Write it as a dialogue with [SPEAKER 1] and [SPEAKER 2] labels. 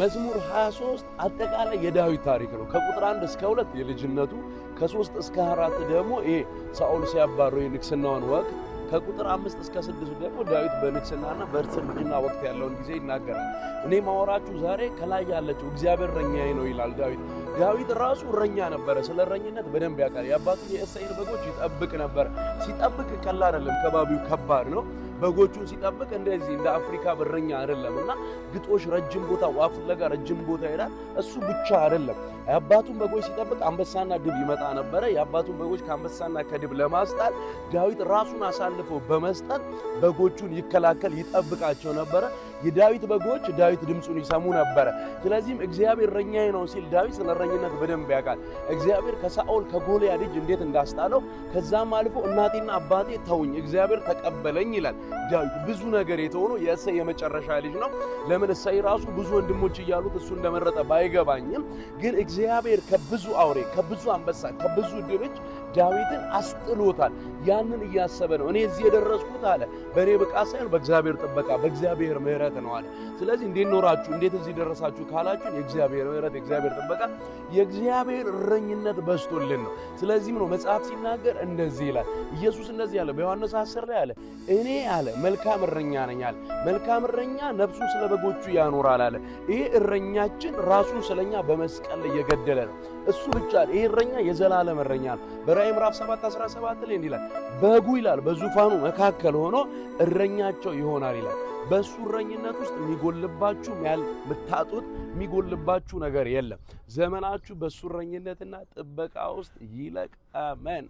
[SPEAKER 1] መዝሙር 23 አጠቃላይ የዳዊት ታሪክ ነው። ከቁጥር 1 እስከ 2 የልጅነቱ፣ ከ3 እስከ 4 ደግሞ ይሄ ሳኦል ሲያባረው የንግስናውን ወቅት፣ ከቁጥር 5 እስከ 6 ደግሞ ዳዊት በንግስናና በእርጅና ወቅት ያለውን ጊዜ ይናገራል። እኔ ማወራችሁ ዛሬ ከላይ ያለችው እግዚአብሔር እረኛዬ ነው ይላል ዳዊት። ዳዊት ራሱ እረኛ ነበረ። ስለ እረኝነት በደንብ ያውቃል። የአባቱን የእሴይን በጎች ይጠብቅ ነበር። ሲጠብቅ ቀላል አይደለም፣ ከባቢው ከባድ ነው። በጎቹን ሲጠብቅ እንደዚህ እንደ አፍሪካ በረኛ አይደለምና ግጦሽ ረጅም ቦታ ዋፍ ፍለጋ ረጅም ቦታ ይሄዳል። እሱ ብቻ አይደለም፣ የአባቱን በጎች ሲጠብቅ አንበሳና ድብ ይመጣ ነበረ። የአባቱን በጎች ከአንበሳና ከድብ ለማስጣል ዳዊት ራሱን አሳልፎ በመስጠት በጎቹን ይከላከል ይጠብቃቸው ነበረ። የዳዊት በጎች ዳዊት ድምጹን ይሰሙ ነበረ። ስለዚህም እግዚአብሔር እረኛዬ ነው ሲል ዳዊት ስለ እረኝነት በደንብ ያውቃል። እግዚአብሔር ከሳኦል ከጎልያድ እጅ እንዴት እንዳስጣለው፣ ከዛም አልፎ እናቴና አባቴ ተውኝ እግዚአብሔር ተቀበለኝ ይላል ዳዊት። ብዙ ነገር የተሆነው የእሴይ የመጨረሻ ልጅ ነው። ለምን እሴይ ራሱ ብዙ ወንድሞች እያሉት እሱ እንደመረጠ ባይገባኝም፣ ግን እግዚአብሔር ከብዙ አውሬ፣ ከብዙ አንበሳ፣ ከብዙ ድብ እጅ ዳዊትን አስጥሎታል። ያንን እያሰበ ነው እኔ እዚህ የደረስኩት አለ በእኔ ብቃት ሳይሆን በእግዚአብሔር ጥበቃ በእግዚአብሔር ምሕረት ነው አለ። ስለዚህ እንዴት ኖራችሁ እንዴት እዚህ ደረሳችሁ ካላችሁ የእግዚአብሔር ምሕረት የእግዚአብሔር ጥበቃ የእግዚአብሔር እረኝነት በስቶልን ነው። ስለዚህም ነው መጽሐፍ ሲናገር እንደዚህ ይላል። ኢየሱስ እንደዚህ አለ በዮሐንስ 10 ላይ አለ እኔ አለ መልካም እረኛ ነኝ አለ። መልካም እረኛ ነፍሱን ስለ በጎቹ ያኖራል አለ። ይሄ እረኛችን ራሱን ስለኛ በመስቀል ላይ የገደለ ነው። እሱ ብቻ ይሄ እረኛ የዘላለም እረኛ ነው። በራእይ ምዕራፍ 7:17 ላይ እንዲህ ይላል በጉ ይላል በዙፋኑ መካከል ሆኖ እረኛቸው ይሆናል ይላል። በሱ እረኝነት ውስጥ የሚጎልባችሁ የምታጡት የሚጎልባችሁ ነገር የለም። ዘመናችሁ በሱ እረኝነትና ጥበቃ ውስጥ ይለቅ። አሜን።